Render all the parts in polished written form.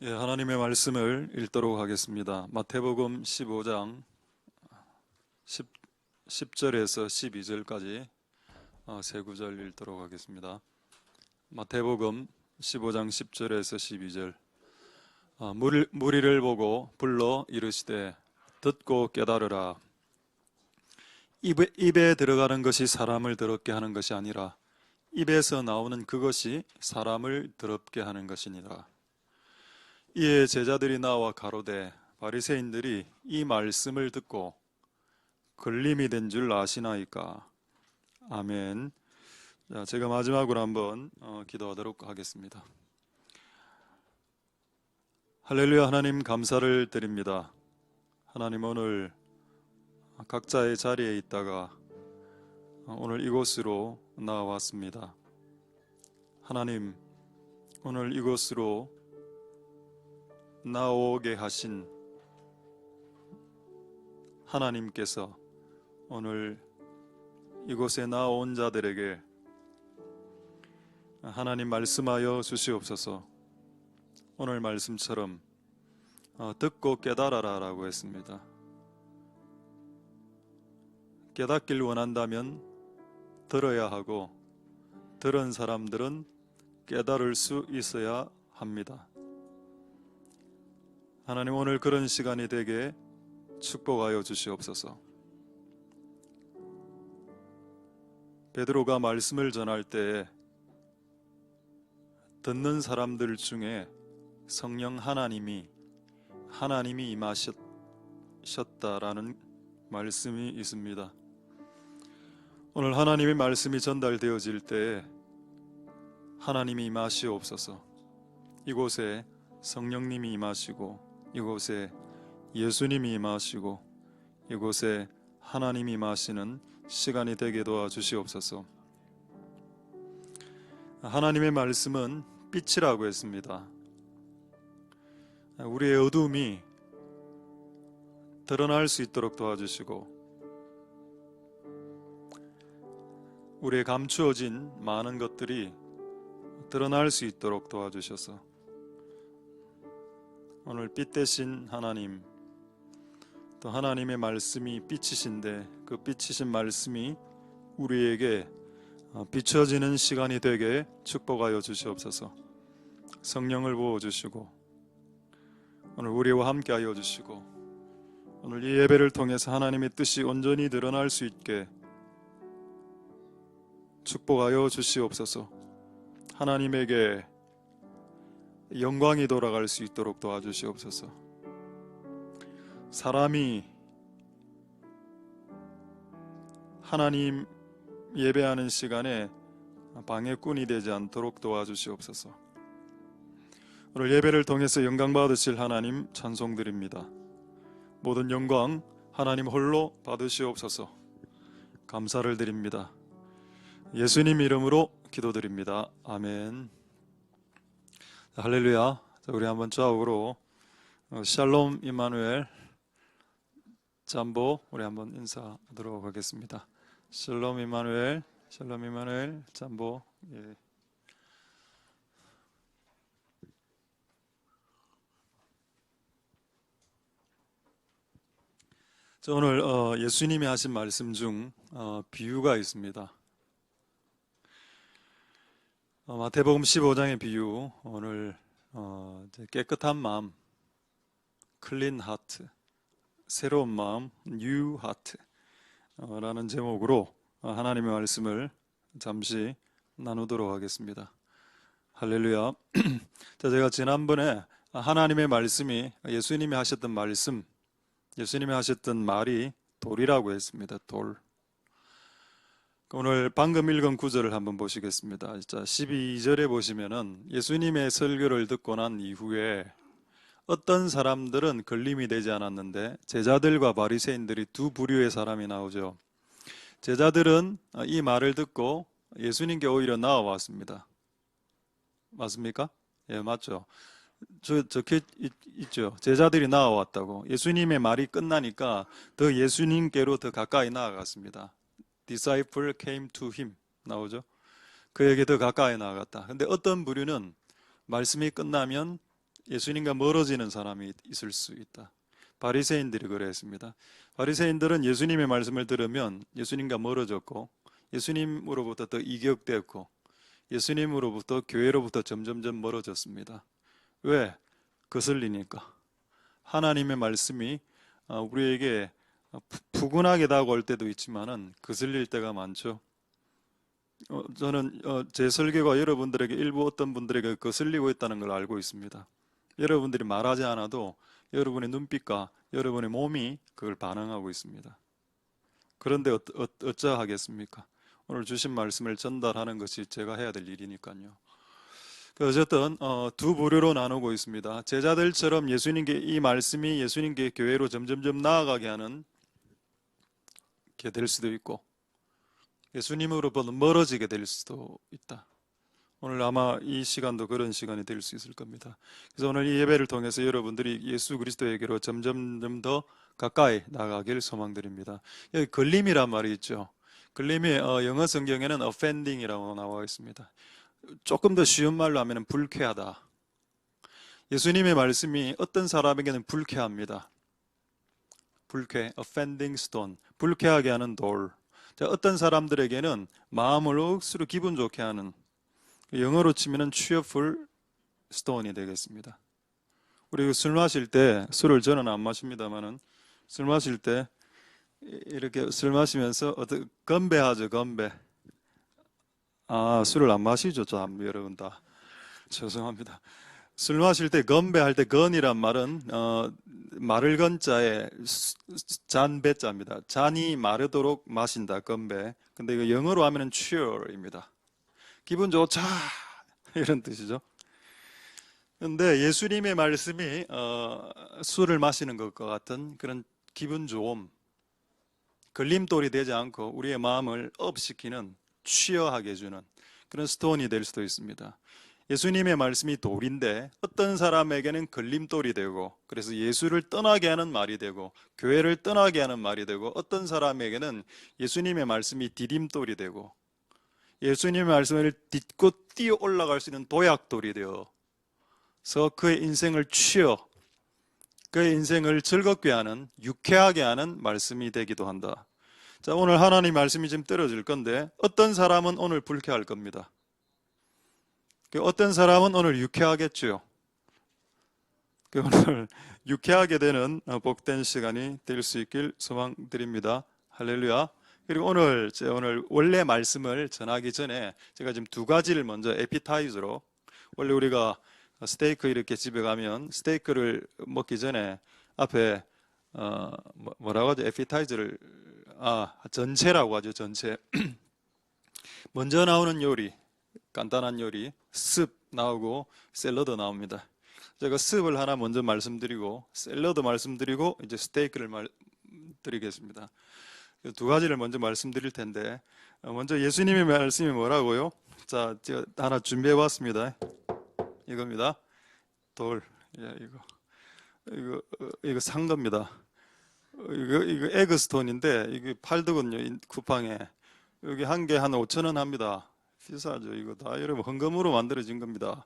예, 하나님의 말씀을 읽도록 하겠습니다. 마태복음 15장 10절에서 12절까지 세 구절 읽도록 하겠습니다. 마태복음 15장 10절에서 12절. 무리를 보고 불러 이르시되 듣고 깨달으라. 입에 들어가는 것이 사람을 더럽게 하는 것이 아니라 입에서 나오는 그것이 사람을 더럽게 하는 것이니라. 이에 제자들이 나와 가로되 바리새인들이 이 말씀을 듣고 걸림이 된 줄 아시나이까. 아멘. 자, 제가 마지막으로 한번 기도하도록 하겠습니다. 할렐루야. 하나님 감사를 드립니다. 하나님, 오늘 각자의 자리에 있다가 오늘 이곳으로 나왔습니다. 하나님, 오늘 이곳으로 나오게 하신 하나님께서 오늘 이곳에 나온 자들에게 하나님 말씀하여 주시옵소서. 오늘 말씀처럼 듣고 깨달아라 라고 했습니다. 깨닫길 원한다면 들어야 하고, 들은 사람들은 깨달을 수 있어야 합니다. 하나님, 오늘 그런 시간이 되게 축복하여 주시옵소서. 베드로가 말씀을 전할 때 듣는 사람들 중에 성령 하나님이 임하셨다라는 말씀이 있습니다. 오늘 하나님의 말씀이 전달되어질 때 하나님이 임하시옵소서. 이곳에 성령님이 임하시고, 이곳에 예수님이 임하시고, 이곳에 하나님이 임하시는 시간이 되게 도와주시옵소서. 하나님의 말씀은 빛이라고 했습니다. 우리의 어둠이 드러날 수 있도록 도와주시고, 우리의 감추어진 많은 것들이 드러날 수 있도록 도와주셔서 오늘 빛 대신 하나님, 또 하나님의 말씀이 빛이신데 그 빛이신 말씀이 우리에게 비춰지는 시간이 되게 축복하여 주시옵소서. 성령을 부어주시고 오늘 우리와 함께 하여 주시고, 오늘 이 예배를 통해서 하나님의 뜻이 온전히 드러날 수 있게 축복하여 주시옵소서. 하나님에게 영광이 돌아갈 수 있도록 도와주시옵소서. 사람이 하나님 예배하는 시간에 방해꾼이 되지 않도록 도와주시옵소서. 오늘 예배를 통해서 영광 받으실 하나님 찬송드립니다. 모든 영광 하나님 홀로 받으시옵소서. 감사를 드립니다. 예수님 이름으로 기도드립니다. 아멘. 할렐루야. 우리 한번 좌우로 샬롬 임마누엘 잠보 우리 한번 인사하도록 하겠습니다. 샬롬 임마누엘, 샬롬 임마누엘 잠보. 예. 저 오늘 예수님이 하신 말씀 중 비유가 있습니다. 마태복음 15장의 비유, 오늘 깨끗한 마음, 클린 하트, 새로운 마음, 뉴 하트 라는 제목으로 하나님의 말씀을 잠시 나누도록 하겠습니다. 할렐루야. 자, 제가 지난번에 하나님의 말씀이 예수님이 하셨던 말씀, 예수님이 하셨던 말이 돌이라고 했습니다. 돌. 오늘 방금 읽은 구절을 한번 보시겠습니다. 자, 12절에 보시면은 예수님의 설교를 듣고 난 이후에 어떤 사람들은 걸림이 되지 않았는데 제자들과 바리새인들이 두 부류의 사람이 나오죠. 제자들은 이 말을 듣고 예수님께 오히려 나아왔습니다. 맞습니까? 예, 맞죠. 적혀 있죠. 제자들이 나아왔다고. 예수님의 말이 끝나니까 더 예수님께로 더 가까이 나아갔습니다. Disciple came to him 나오죠. 그에게 더 가까이 나아갔다. 근데 어떤 부류는 말씀이 끝나면 예수님과 멀어지는 사람이 있을 수 있다. 바리새인들이 그랬습니다. 바리새인들은 예수님의 말씀을 들으면 예수님과 멀어졌고 예수님으로부터 더 이격되었고 예수님으로부터 교회로부터 점점점 멀어졌습니다. 왜? 거슬리니까. 하나님의 말씀이 우리에게 푸근하게 다가올 때도 있지만은 거슬릴 때가 많죠. 저는 제 설교가 여러분들에게 일부 어떤 분들에게 거슬리고 있다는 걸 알고 있습니다. 여러분들이 말하지 않아도 여러분의 눈빛과 여러분의 몸이 그걸 반응하고 있습니다. 그런데 어쩌하겠습니까? 오늘 주신 말씀을 전달하는 것이 제가 해야 될 일이니까요. 어쨌든 두 부류로 나누고 있습니다. 제자들처럼 예수님께 이 말씀이 예수님께 교회로 점점점 나아가게 하는 게 될 수도 있고 예수님으로부터 멀어지게 될 수도 있다. 오늘 아마 이 시간도 그런 시간이 될 수 있을 겁니다. 그래서 오늘 이 예배를 통해서 여러분들이 예수 그리스도에게로 점점점 더 가까이 나가길 소망드립니다. 여기 걸림이란 말이 있죠. 걸림이 영어 성경에는 offending이라고 나와 있습니다. 조금 더 쉬운 말로 하면 불쾌하다. 예수님의 말씀이 어떤 사람에게는 불쾌합니다. 불쾌, offending stone, 불쾌하게 하는 돌. 어떤 사람들에게는 마음을 억수로 기분 좋게 하는, 영어로 치면 cheerful stone이 되겠습니다. 우리 술 마실 때, 술을 저는 안 마십니다만은 술 마실 때 이렇게 술 마시면서 건배하죠, 건배. 술을 안 마시죠, 여러분 다. 죄송합니다. 술 마실 때 건배할 때 건이란 말은 마를 건자에 잔배자입니다. 잔이 마르도록 마신다, 건배. 근데 이거 영어로 하면은 cheer입니다. 기분 좋자 이런 뜻이죠. 근데 예수님의 말씀이 술을 마시는 것과 같은 그런 기분 좋음, 걸림돌이 되지 않고 우리의 마음을 업시키는, 취어하게 해주는 그런 스톤이 될 수도 있습니다. 예수님의 말씀이 돌인데 어떤 사람에게는 걸림돌이 되고 그래서 예수를 떠나게 하는 말이 되고 교회를 떠나게 하는 말이 되고 어떤 사람에게는 예수님의 말씀이 디딤돌이 되고 예수님의 말씀을 딛고 뛰어 올라갈 수 있는 도약돌이 되어서 그의 인생을 그의 인생을 즐겁게 하는, 유쾌하게 하는 말씀이 되기도 한다. 자, 오늘 하나님 말씀이 지금 떨어질 건데 어떤 사람은 오늘 불쾌할 겁니다. 어떤 사람은 오늘 유쾌하겠죠. 오늘 유쾌하게 되는 복된 시간이 될 수 있길 소망드립니다. 할렐루야. 그리고 오늘 원래 말씀을 전하기 전에 제가 지금 두 가지를 먼저 에피타이저로, 원래 우리가 스테이크 이렇게 집에 가면 스테이크를 먹기 전에 앞에 뭐라고 하죠? 에피타이저를 전체라고 하죠. 전체. 먼저 나오는 요리, 간단한 요리, 습 나오고 샐러드 나옵니다. 제가 습을 하나 먼저 말씀드리고 샐러드 말씀드리고 이제 스테이크를 드리겠습니다. 두 가지를 먼저 말씀드릴 텐데 먼저 예수님의 말씀이 뭐라고요? 자, 제가 하나 준비해 왔습니다. 이겁니다. 돌. 이거 산 겁니다. 이거 에그스톤인데 이게 팔더군요, 쿠팡에. 여기 한 개 한 5,000원 합니다. 비싸죠. 이거 다 여러분 헌금으로 만들어진 겁니다.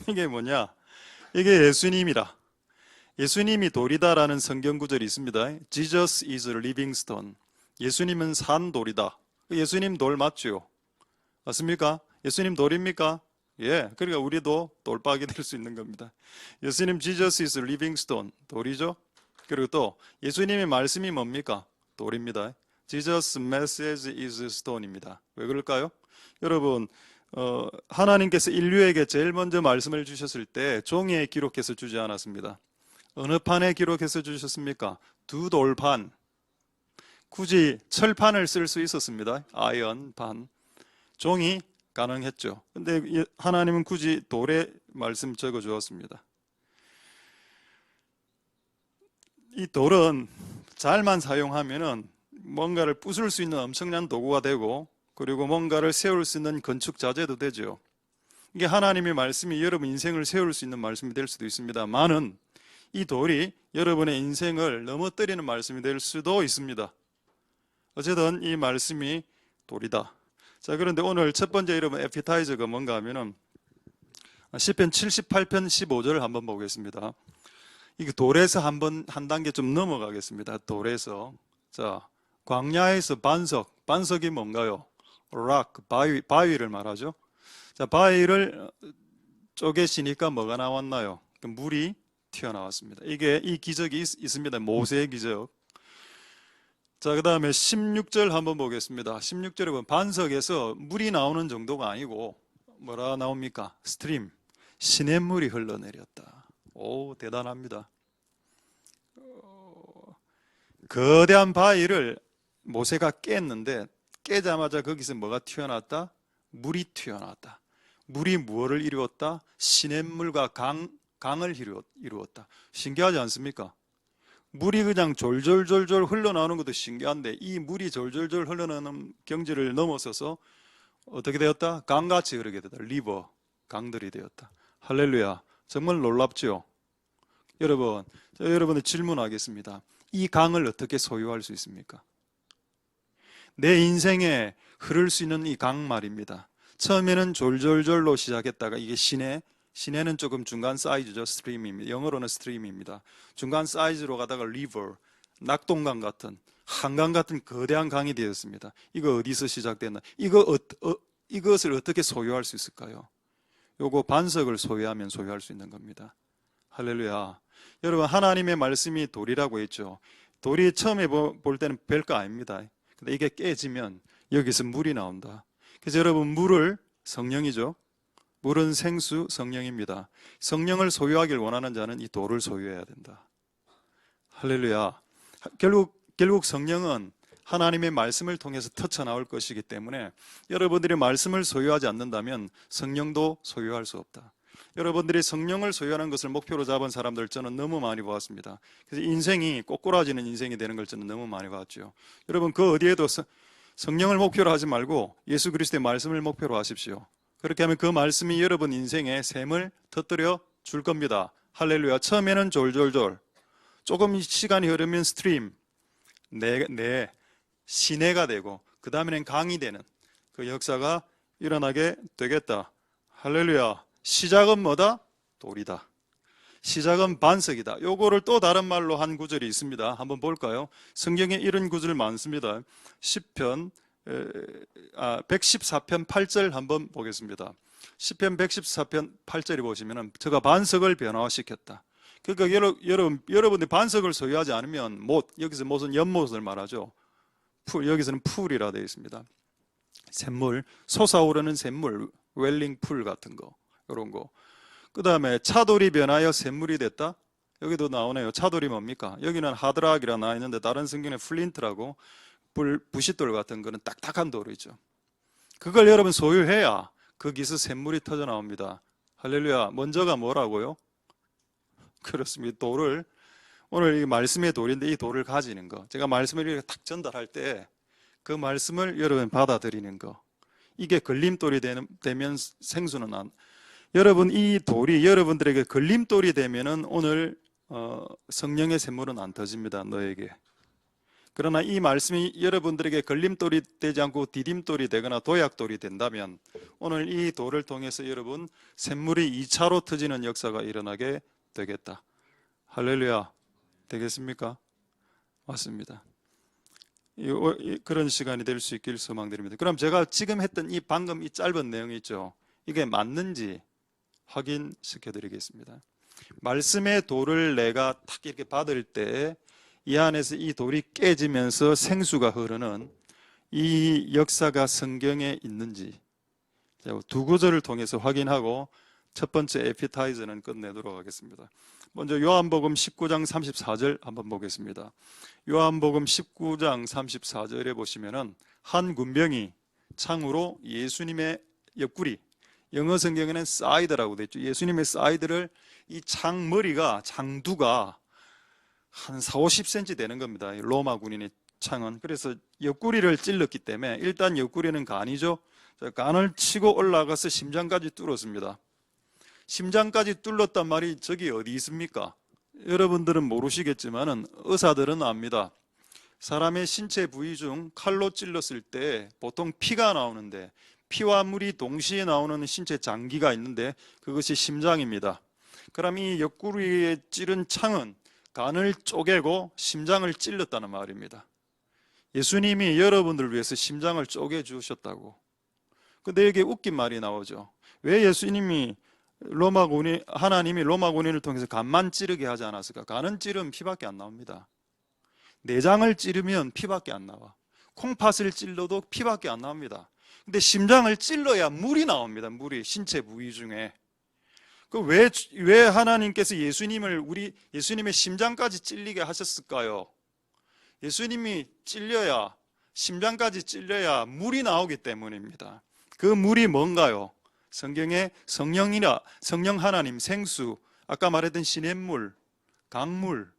이게 뭐냐? 이게 예수님이라. 예수님이 돌이다라는 성경 구절이 있습니다. Jesus is a living stone. 예수님은 산 돌이다. 예수님 돌 맞죠? 맞습니까? 예수님 돌입니까? 예. 그러니까 우리도 돌박이 될 수 있는 겁니다. 예수님 Jesus is a living stone. 돌이죠? 그리고 또 예수님의 말씀이 뭡니까? 돌입니다. Jesus message is stone입니다. 왜 그럴까요? 여러분, 하나님께서 인류에게 제일 먼저 말씀을 주셨을 때 종이에 기록해서 주지 않았습니다. 어느 판에 기록해서 주셨습니까? 두 돌판. 굳이 철판을 쓸 수 있었습니다. 아이언 판. 종이 가능했죠. 근데 하나님은 굳이 돌에 말씀 적어 주었습니다. 이 돌은 잘만 사용하면은 뭔가를 부술 수 있는 엄청난 도구가 되고 그리고 뭔가를 세울 수 있는 건축 자재도 되죠. 이게 하나님의 말씀이 여러분 인생을 세울 수 있는 말씀이 될 수도 있습니다만은 이 돌이 여러분의 인생을 넘어뜨리는 말씀이 될 수도 있습니다. 어쨌든 이 말씀이 돌이다. 자, 그런데 오늘 첫 번째 여러분 에피타이저가 뭔가 하면은 시편 78편 15절 한번 보겠습니다. 이게 돌에서 한 단계 좀 넘어가겠습니다. 돌에서. 자, 광야에서 반석이 뭔가요? 락, 바위를 말하죠. 자, 바위를 쪼개시니까 뭐가 나왔나요? 물이 튀어나왔습니다. 이 기적이 있습니다. 모세의 기적. 자, 그 다음에 16절 한번 보겠습니다. 16절에 보면 반석에서 물이 나오는 정도가 아니고 뭐라 나옵니까? 스트림, 시냇물이 흘러내렸다. 오, 대단합니다. 거대한 바위를 모세가 깼는데 깨자마자 거기서 뭐가 튀어나왔다? 물이 튀어나왔다. 물이 무엇을 이루었다? 시냇물과 강을 이루었다. 신기하지 않습니까? 물이 그냥 졸졸졸졸 흘러나오는 것도 신기한데 이 물이 졸졸졸 흘러나오는 경지를 넘어서서 어떻게 되었다? 강같이 흐르게 되었다. 리버, 강들이 되었다. 할렐루야. 정말 놀랍죠? 여러분, 여러분의 질문하겠습니다. 이 강을 어떻게 소유할 수 있습니까? 내 인생에 흐를 수 있는 이 강 말입니다. 처음에는 졸졸졸로 시작했다가 이게 시내는 조금 중간 사이즈죠. 스트림입니다. 영어로는 스트림입니다. 중간 사이즈로 가다가 리버, 낙동강 같은 한강 같은 거대한 강이 되었습니다. 이거 어디서 시작됐나? 이것을 어떻게 소유할 수 있을까요? 요거 반석을 소유하면 소유할 수 있는 겁니다. 할렐루야. 여러분, 하나님의 말씀이 돌이라고 했죠. 돌이 처음에 볼 때는 별거 아닙니다. 근데 이게 깨지면 여기서 물이 나온다. 그래서 여러분, 물을 성령이죠. 물은 생수, 성령입니다. 성령을 소유하길 원하는 자는 이 돌을 소유해야 된다. 할렐루야. 결국 성령은 하나님의 말씀을 통해서 터쳐나올 것이기 때문에 여러분들이 말씀을 소유하지 않는다면 성령도 소유할 수 없다. 여러분들이 성령을 소유하는 것을 목표로 잡은 사람들 저는 너무 많이 보았습니다. 그래서 인생이 꼬꾸라지는 인생이 되는 걸 저는 너무 많이 봤죠. 여러분, 그 어디에도 성령을 목표로 하지 말고 예수 그리스도의 말씀을 목표로 하십시오. 그렇게 하면 그 말씀이 여러분 인생에 샘을 터뜨려 줄 겁니다. 할렐루야. 처음에는 졸졸졸, 조금 시간이 흐르면 스트림, 시내가 되고 그 다음에는 강이 되는 그 역사가 일어나게 되겠다. 할렐루야. 시작은 뭐다? 돌이다. 시작은 반석이다. 요거를 또 다른 말로 한 구절이 있습니다. 한번 볼까요? 성경에 이런 구절 많습니다. 시편 114편 8절 한번 보겠습니다. 시편 114편 8절에 보시면은 저가 반석을 변화시켰다. 그러니까 여러분들이 반석을 소유하지 않으면 여기서 무슨 연못을 말하죠. 여기서는 풀이라 되어 있습니다. 샘물, 솟아오르는 샘물, 웰링 풀 같은 거, 이런 거. 그 다음에 차돌이 변하여 샘물이 됐다. 여기도 나오네요. 차돌이 뭡니까? 여기는 하드락이라 나와 있는데 다른 성경에 플린트라고 부싯돌 같은 거는 딱딱한 돌이죠. 그걸 여러분 소유해야 거기서 샘물이 터져 나옵니다. 할렐루야. 먼저가 뭐라고요? 그렇습니다. 돌을, 오늘 이 말씀의 돌인데 이 돌을 가지는 거. 제가 말씀을 이렇게 딱 전달할 때 그 말씀을 여러분 받아들이는 거. 이게 걸림돌이 되면 생수는 여러분, 이 돌이 여러분들에게 걸림돌이 되면은 오늘 성령의 샘물은 안 터집니다. 너에게. 그러나 이 말씀이 여러분들에게 걸림돌이 되지 않고 디딤돌이 되거나 도약돌이 된다면 오늘 이 돌을 통해서 여러분 샘물이 2차로 터지는 역사가 일어나게 되겠다. 할렐루야. 되겠습니까? 맞습니다. 그런 시간이 될 수 있길 소망드립니다. 그럼 제가 지금 했던 방금 이 짧은 내용이 있죠. 이게 맞는지 확인시켜 드리겠습니다. 말씀의 돌을 내가 탁 이렇게 받을 때 이 안에서 이 돌이 깨지면서 생수가 흐르는 이 역사가 성경에 있는지 두 구절을 통해서 확인하고 첫 번째 에피타이저는 끝내도록 하겠습니다. 먼저 요한복음 19장 34절 한번 보겠습니다. 요한복음 19장 34절에 보시면은 한 군병이 창으로 예수님의 옆구리, 영어 성경에는 사이드라고 되어 있죠. 예수님의 사이드를 이 장두가 한 40-50cm 되는 겁니다. 로마 군인의 창은. 그래서 옆구리를 찔렀기 때문에 일단 옆구리는 간이죠. 간을 치고 올라가서 심장까지 뚫었습니다. 심장까지 뚫렸단 말이 저기 어디 있습니까? 여러분들은 모르시겠지만은 의사들은 압니다. 사람의 신체 부위 중 칼로 찔렀을 때 보통 피가 나오는데 피와 물이 동시에 나오는 신체 장기가 있는데 그것이 심장입니다. 그럼 이 옆구리에 찌른 창은 간을 쪼개고 심장을 찔렀다는 말입니다. 예수님이 여러분들을 위해서 심장을 쪼개 주셨다고. 근데 여기에 웃긴 말이 나오죠. 왜 예수님이 하나님이 로마 군인을 통해서 간만 찌르게 하지 않았을까? 간은 찌르면 피밖에 안 나옵니다. 내장을 찌르면 피밖에 안 나와. 콩팥을 찔러도 피밖에 안 나옵니다. 근데 심장을 찔러야 물이 나옵니다. 물이 신체 부위 중에. 왜 하나님께서 예수님의 심장까지 찔리게 하셨을까요? 예수님이 심장까지 찔려야 물이 나오기 때문입니다. 그 물이 뭔가요? 성경에 성령 하나님, 생수, 아까 말했던 시냇물, 강물,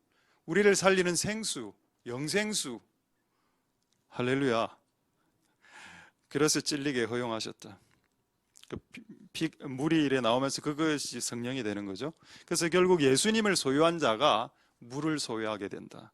우리를 살리는 생수, 영생수. 할렐루야. 그래서 찔리게 허용하셨다. 물이 이래 나오면서 그것이 성령이 되는 거죠. 그래서 결국 예수님을 소유한 자가 물을 소유하게 된다.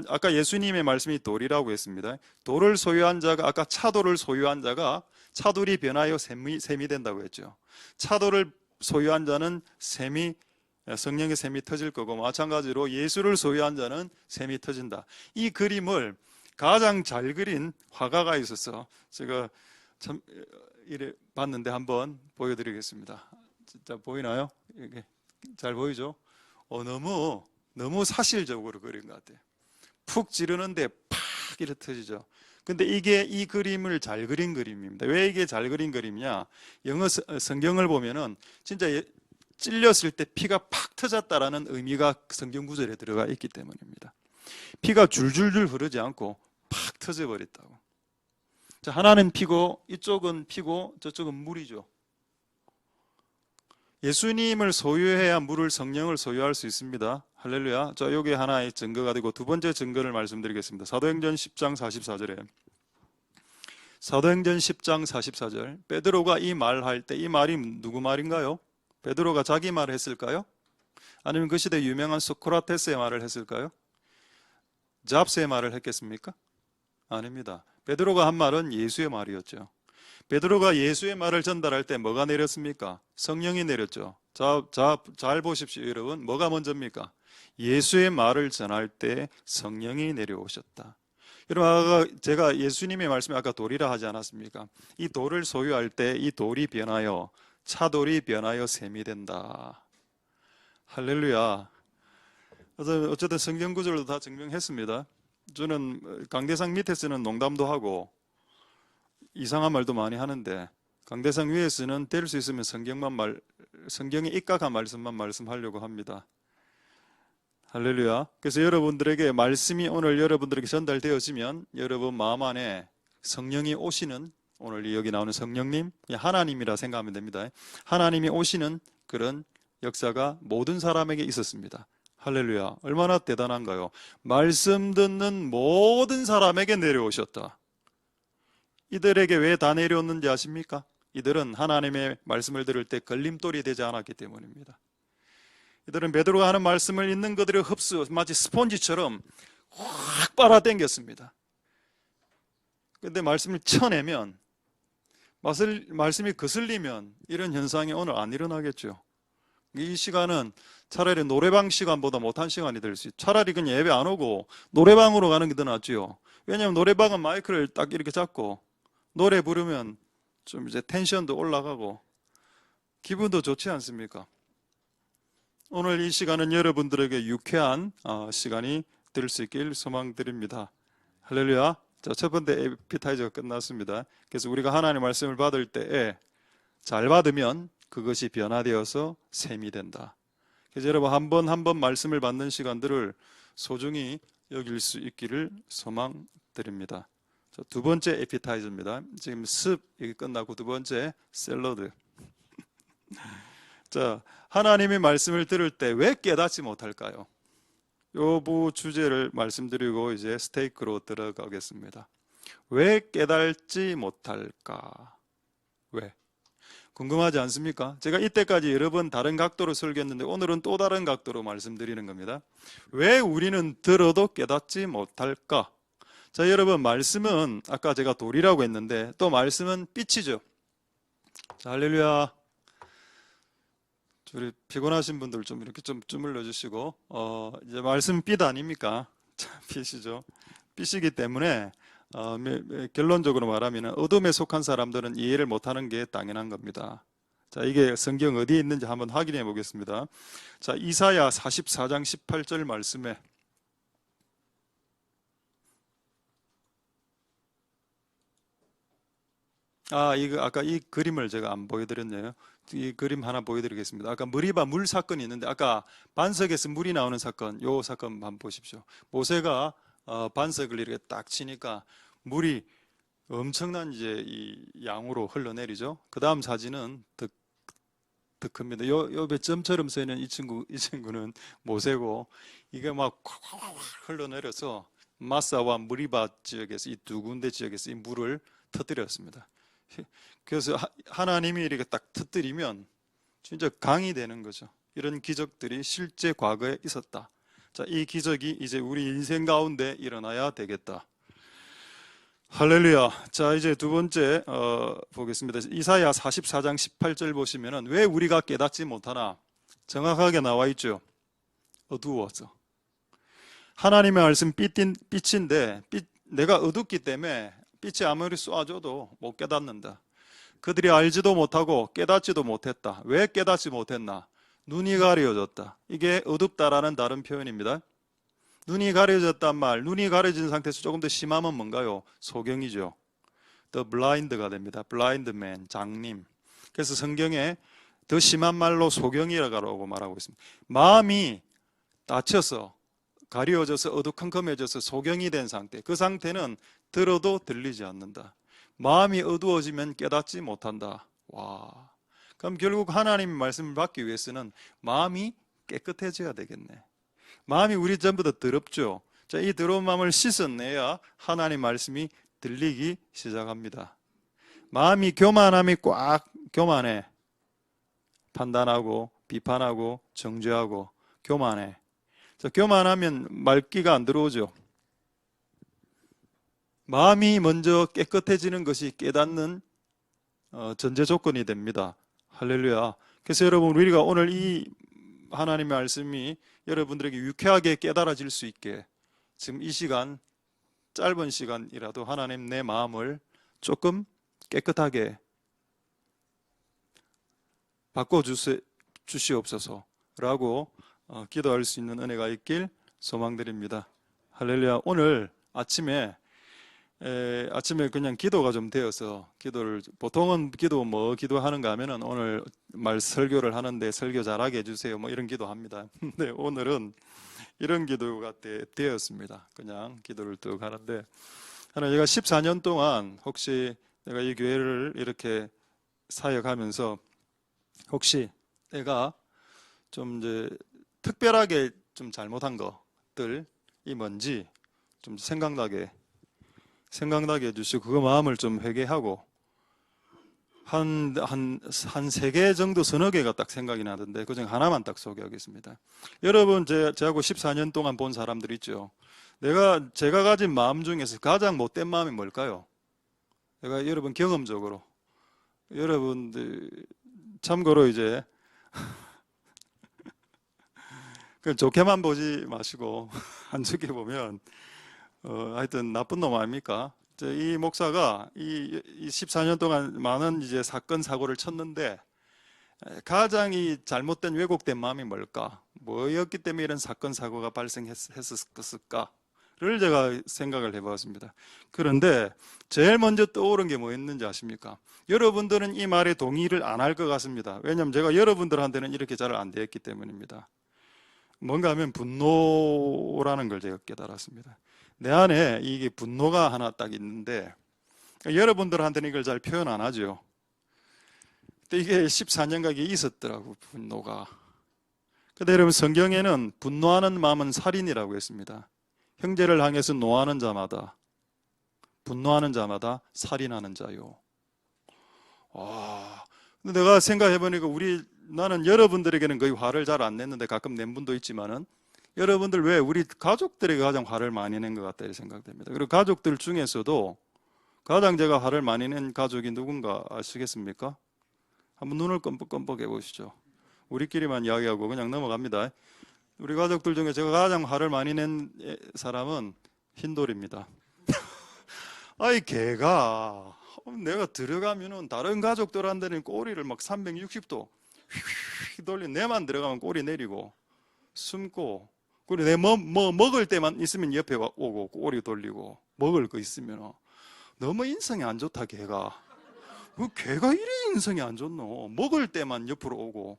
아까 예수님의 말씀이 돌이라고 했습니다. 돌을 소유한 자가, 아까 차돌을 소유한 자가 차돌이 변하여 샘이 된다고 했죠. 차돌을 소유한 자는 성령의 샘이 터질 거고, 마찬가지로 예수를 소유한 자는 샘이 터진다. 이 그림을 가장 잘 그린 화가가 있어서 제가 참 이래 봤는데 한번 보여드리겠습니다. 진짜 보이나요? 이게 잘 보이죠? 너무 사실적으로 그린 것 같아요. 푹 찌르는데 팍 이렇게 터지죠. 근데 이 그림을 잘 그린 그림입니다. 왜 이게 잘 그린 그림이냐? 영어 성경을 보면은 진짜 찔렸을 때 피가 팍 터졌다라는 의미가 성경 구절에 들어가 있기 때문입니다. 피가 줄줄줄 흐르지 않고 팍 터져버렸다고. 자, 하나는 피고 이쪽은 피고 저쪽은 물이죠. 예수님을 소유해야 성령을 소유할 수 있습니다. 할렐루야. 자, 여기 하나의 증거가 되고 두 번째 증거를 말씀드리겠습니다. 사도행전 10장 44절에 사도행전 10장 44절 베드로가 이 말할 때 이 말이 누구 말인가요? 베드로가 자기 말을 했을까요? 아니면 그 시대 유명한 소크라테스의 말을 했을까요? 잡스의 말을 했겠습니까? 아닙니다. 베드로가 한 말은 예수의 말이었죠. 베드로가 예수의 말을 전달할 때 뭐가 내렸습니까? 성령이 내렸죠. 잘 보십시오, 여러분. 뭐가 먼저입니까? 예수의 말을 전할 때 성령이 내려오셨다. 여러분, 아까 제가 예수님의 말씀에 아까 돌이라 하지 않았습니까? 이 돌을 소유할 때 이 돌이 변하여, 차돌이 변하여 샘이 된다. 할렐루야. 그래서 어쨌든 성경 구절도 다 증명했습니다. 저는 강대상 밑에서는 농담도 하고 이상한 말도 많이 하는데 강대상 위에서는 될 수 있으면 성경에 입각한 말씀만 말씀하려고 합니다. 할렐루야. 그래서 여러분들에게 말씀이 오늘 여러분들에게 전달되어지면 여러분 마음 안에 성령이 오시는, 오늘 여기 나오는 성령님, 하나님이라 생각하면 됩니다. 하나님이 오시는 그런 역사가 모든 사람에게 있었습니다. 할렐루야. 얼마나 대단한가요? 말씀 듣는 모든 사람에게 내려오셨다. 이들에게 왜 다 내려왔는지 아십니까? 이들은 하나님의 말씀을 들을 때 걸림돌이 되지 않았기 때문입니다. 이들은 베드로가 하는 말씀을 있는 그들의 마치 스폰지처럼 확 빨아당겼습니다. 그런데 말씀을 쳐내면, 말씀이 거슬리면 이런 현상이 오늘 안 일어나겠죠. 이 시간은 차라리 노래방 시간보다 못한 시간이 될 수 있어요. 차라리 그냥 예배 안 오고 노래방으로 가는 게 더 낫죠. 왜냐하면 노래방은 마이크를 딱 이렇게 잡고 노래 부르면 좀 이제 텐션도 올라가고 기분도 좋지 않습니까? 오늘 이 시간은 여러분들에게 유쾌한 시간이 될 수 있길 소망드립니다. 할렐루야. 자, 첫 번째 에피타이저가 끝났습니다. 그래서 우리가 하나님의 말씀을 받을 때에 잘 받으면 그것이 변화되어서 샘이 된다. 그래서 여러분 한 번 말씀을 받는 시간들을 소중히 여길 수 있기를 소망드립니다. 자, 두 번째 에피타이저입니다. 지금 습이 끝나고 두 번째 샐러드. 자, 하나님의 말씀을 들을 때 왜 깨닫지 못할까요? 요 주제를 말씀드리고 이제 스테이크로 들어가겠습니다. 왜 깨닫지 못할까? 왜? 궁금하지 않습니까? 제가 이때까지 여러 번 다른 각도로 설교했는데 오늘은 또 다른 각도로 말씀드리는 겁니다. 왜 우리는 들어도 깨닫지 못할까? 자, 여러분, 말씀은 아까 제가 돌이라고 했는데 또 말씀은 빛이죠. 자, 할렐루야. 우리 피곤하신 분들 좀 이렇게 좀 주물러 주시고, 이제 말씀 빛 아닙니까? 자, 빛이죠. 빛이기 때문에 결론적으로 말하면 어둠에 속한 사람들은 이해를 못하는 게 당연한 겁니다. 자, 이게 성경 어디에 있는지 한번 확인해 보겠습니다. 자, 이사야 44장 18절 말씀에 이거 아까 이 그림을 제가 안 보여드렸네요. 이 그림 하나 보여드리겠습니다. 아까 머리바 물 사건이 있는데 아까 반석에서 물이 나오는 사건, 요 사건 한번 보십시오. 모세가 반석을 이렇게 딱 치니까 물이 엄청난 이제 이 양으로 흘러내리죠. 그 다음 사진은 더 큽니다. 요 옆에 점처럼 서 있는 이 친구는 모세고 이게 막 흘러내려서 마사와 무리바 지역에서 이 두 군데 지역에서 이 물을 터뜨렸습니다. 그래서 하나님이 이렇게 딱 터뜨리면 진짜 강이 되는 거죠. 이런 기적들이 실제 과거에 있었다. 자, 이 기적이 이제 우리 인생 가운데 일어나야 되겠다. 할렐루야. 자, 이제 두 번째 보겠습니다. 이사야 44장 18절 보시면은 왜 우리가 깨닫지 못하나 정확하게 나와 있죠. 어두워서. 하나님의 말씀 빛인데 내가 어둡기 때문에 빛이 아무리 쏘아줘도 못 깨닫는다. 그들이 알지도 못하고 깨닫지도 못했다. 왜 깨닫지 못했나? 눈이 가려졌다. 이게 어둡다라는 다른 표현입니다. 눈이 가려졌단 말, 눈이 가려진 상태에서 조금 더 심하면 뭔가요? 소경이죠. The blind가 됩니다. blind man, 장님. 그래서 성경에 더 심한 말로 소경이라고 말하고 있습니다. 마음이 다쳐서 가려져서 어두컴컴해져서 소경이 된 상태. 그 상태는 들어도 들리지 않는다. 마음이 어두워지면 깨닫지 못한다. 와. 그럼 결국 하나님의 말씀을 받기 위해서는 마음이 깨끗해져야 되겠네. 마음이 우리 전부 다 더럽죠. 자, 이 더러운 마음을 씻어내야 하나님 말씀이 들리기 시작합니다. 마음이 교만함이 꽉 교만해. 판단하고 비판하고 정죄하고 교만해. 자, 교만하면 말기가 안 들어오죠. 마음이 먼저 깨끗해지는 것이 깨닫는 전제 조건이 됩니다. 할렐루야. 그래서 여러분, 우리가 오늘 이 하나님의 말씀이 여러분들에게 유쾌하게 깨달아질 수 있게 지금 이 시간, 짧은 시간이라도 하나님 내 마음을 조금 깨끗하게 바꿔주시옵소서라고 기도할 수 있는 은혜가 있길 소망드립니다. 할렐루야. 오늘 아침에 그냥 기도가 좀 되어서 기도를 보통은 기도하는가 하면은 오늘 설교를 하는데 설교 잘하게 해주세요 뭐 이런 기도합니다. 근데 오늘은 이런 기도가 되었습니다. 그냥 기도를 뚝 하는데 하나 제가 14년 동안 혹시 내가 이 교회를 이렇게 사역하면서 혹시 내가 좀 이제 특별하게 좀 잘못한 것들이 뭔지 좀 생각나게 해주시고 그 마음을 좀 회개하고 한 3개 정도 서너 개가 딱 생각이 나던데 그중 하나만 딱 소개하겠습니다. 여러분 저하고 14년 동안 본 사람들 있죠. 제가 가진 마음 중에서 가장 못된 마음이 뭘까요? 제가 여러분 경험적으로 여러분들 참고로 이제 그 좋게만 보지 마시고 안 좋게 보면 하여튼 나쁜 놈 아닙니까? 이 목사가 이 14년 동안 많은 이제 사건 사고를 쳤는데 가장 이 잘못된 왜곡된 마음이 뭘까? 뭐였기 때문에 이런 사건 사고가 발생했을까를 제가 생각을 해봤습니다. 그런데 제일 먼저 떠오른 게 뭐였는지 아십니까? 여러분들은 이 말에 동의를 안 할 것 같습니다. 왜냐하면 제가 여러분들한테는 이렇게 잘 안 되었기 때문입니다. 뭔가 하면 분노라는 걸 제가 깨달았습니다. 내 안에 이게 분노가 하나 딱 있는데 여러분들한테는 이걸 잘 표현 안 하죠. 근데 이게 14년간 있었더라고, 분노가. 근데 여러분 성경에는 분노하는 마음은 살인이라고 했습니다. 형제를 향해서 노하는 자마다 분노하는 자마다 살인하는 자요. 근데 내가 생각해 보니까 나는 여러분들에게는 거의 화를 잘 안 냈는데 가끔 낸 분도 있지만은 여러분들 왜 우리 가족들이 가장 화를 많이 낸 것 같다 이 생각됩니다. 그리고 가족들 중에서도 가장 제가 화를 많이 낸 가족이 누군가 아시겠습니까? 한번 눈을 껌뻑껌뻑 해보시죠. 우리끼리만 이야기하고 그냥 넘어갑니다. 우리 가족들 중에 제가 가장 화를 많이 낸 사람은 흰돌입니다. 아이 걔가 내가 들어가면은 다른 가족들한테는 꼬리를 막 360도 휙 돌린, 내만 들어가면 꼬리 내리고 숨고, 그리고 내 먹을 때만 있으면 옆에 오고 꼬리 돌리고, 먹을 거 있으면 너무 인성이 안 좋다 걔가. 걔가 이래 인성이 안 좋노. 먹을 때만 옆으로 오고.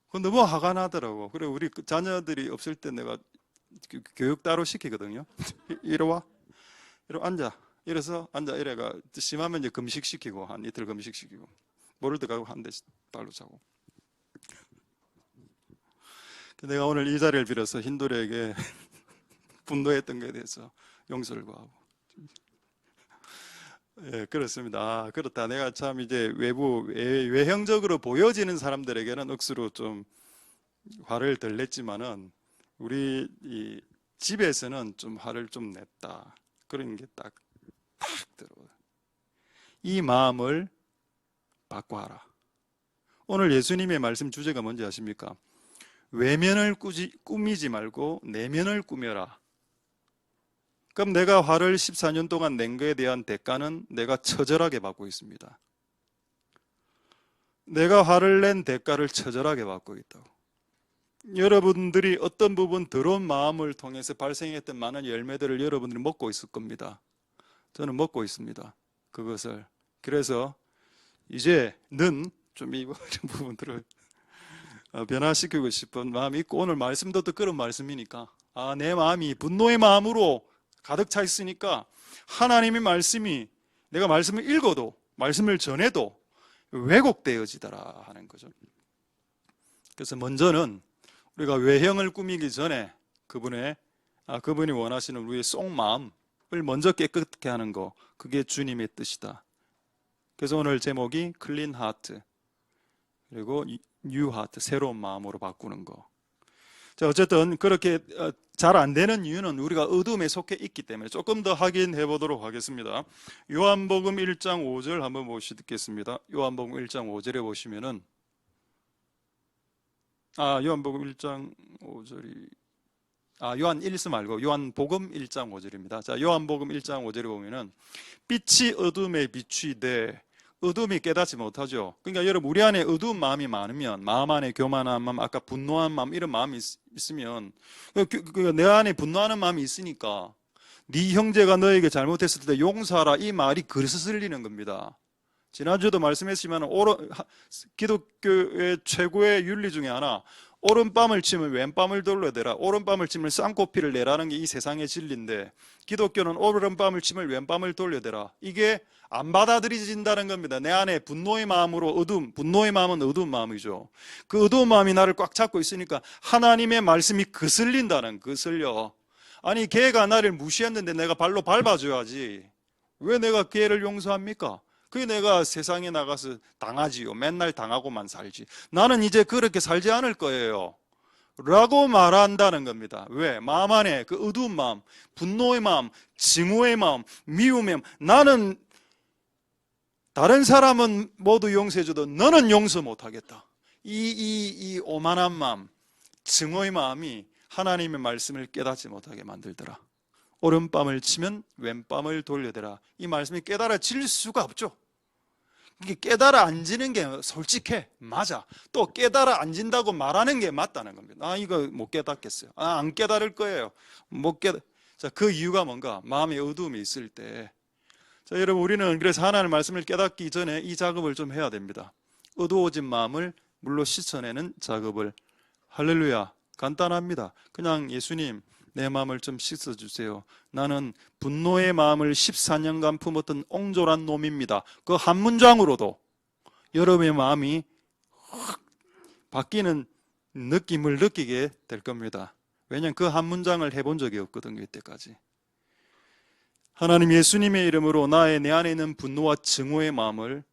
그 너무 화가 나더라고. 그래 우리 자녀들이 없을 때 내가 교육 따로 시키거든요. 이리 와, 이리 앉아, 이래서 앉아, 이래가 심하면 이제 금식시키고, 한 이틀 금식시키고, 모를 때 가고 한 대 발로 차고. 내가 오늘 이 자리를 빌어서 흰돌에게 분노했던 것에 대해서 용서를 구하고. 예, 그렇습니다. 아, 그렇다. 내가 참 이제 외형적으로 보여지는 사람들에게는 억수로 좀 화를 덜 냈지만은 우리 이 집에서는 좀 화를 좀 냈다. 그런 게 딱 들어요. 이 마음을 바꿔라. 오늘 예수님의 말씀 주제가 뭔지 아십니까? 외면을 꾸미지 말고 내면을 꾸며라. 그럼 내가 화를 14년 동안 낸 것에 대한 대가는 내가 처절하게 받고 있습니다. 내가 화를 낸 대가를 처절하게 받고 있다고. 여러분들이 어떤 부분 더러운 마음을 통해서 발생했던 많은 열매들을 여러분들이 먹고 있을 겁니다. 저는 먹고 있습니다. 그것을. 그래서 이제는 좀 이런 부분들을 변화시키고 싶은 마음이 있고, 오늘 말씀도 또 그런 말씀이니까 내 마음이 분노의 마음으로 가득 차 있으니까 하나님의 말씀이, 내가 말씀을 읽어도 말씀을 전해도 왜곡되어지더라 하는 거죠. 그래서 먼저는 우리가 외형을 꾸미기 전에 그분이 원하시는 우리의 속마음을 먼저 깨끗게 하는 거, 그게 주님의 뜻이다. 그래서 오늘 제목이 클린 하트, 그리고 뉴 하트, 새로운 마음으로 바꾸는 거. 자, 어쨌든 그렇게 잘 안 되는 이유는 우리가 어둠에 속해 있기 때문에 조금 더 확인해 보도록 하겠습니다. 요한복음 1장 5절 한번 보시겠습니다. 요한복음 1장 5절에 보시면은 요한복음 1장 5절이 요한 1서 말고 요한복음 1장 5절입니다. 자, 요한복음 1장 5절에 보면은 빛이 어둠에 비추이되 어둠이 깨닫지 못하죠. 그러니까 여러분, 우리 안에 어두운 마음이 많으면, 마음 안에 교만한 마음, 아까 분노한 마음, 이런 마음이 있으면, 내 안에 분노하는 마음이 있으니까 네 형제가 너에게 잘못했을 때 용서하라, 이 말이 그래서 쓸리는 겁니다. 지난주에도 말씀했지만 기독교의 최고의 윤리 중에 하나, 오른밤을 치면 왼밤을 돌려대라, 오른밤을 치면 쌍코피를 내라는 게 이 세상의 진리인데, 기독교는 오른밤을 치면 왼밤을 돌려대라. 이게 안 받아들여진다는 겁니다. 내 안에 분노의 마음으로 분노의 마음은 어두운 마음이죠. 그 어두운 마음이 나를 꽉 잡고 있으니까 하나님의 말씀이 거슬려. 아니, 걔가 나를 무시했는데 내가 발로 밟아줘야지. 왜 내가 걔를 용서합니까? 그게 내가 세상에 나가서 당하지요. 맨날 당하고만 살지. 나는 이제 그렇게 살지 않을 거예요 라고 말한다는 겁니다. 왜? 마음 안에 그 어두운 마음, 분노의 마음, 증오의 마음, 미움의 마음, 나는 다른 사람은 모두 용서해줘도 너는 용서 못하겠다. 이 오만한 마음, 증오의 마음이 하나님의 말씀을 깨닫지 못하게 만들더라. 오른밤을 치면 왼밤을 돌려대라. 이 말씀이 깨달아질 수가 없죠. 이게 깨달아앉는 게 솔직해. 맞아. 또 깨달아앉는다고 말하는 게 맞다는 겁니다. 이거 못 깨닫겠어요. 안 깨달을 거예요. 자, 그 이유가 뭔가? 마음의 어두움이 있을 때. 자, 여러분, 우리는 그래서 하나님의 말씀을 깨닫기 전에 이 작업을 좀 해야 됩니다. 어두워진 마음을 물로 씻어내는 작업을. 할렐루야. 간단합니다. 그냥 예수님, 내 마음을 좀 씻어주세요. 나는 분노의 마음을 14년간 품었던 옹졸한 놈입니다. 그 한 문장으로도 여러분의 마음이 확 바뀌는 느낌을 느끼게 될 겁니다. 왜냐하면 그 한 문장을 해본 적이 없거든요, 이때까지. 하나님, 예수님의 이름으로 내 안에 있는 분노와 증오의 마음을,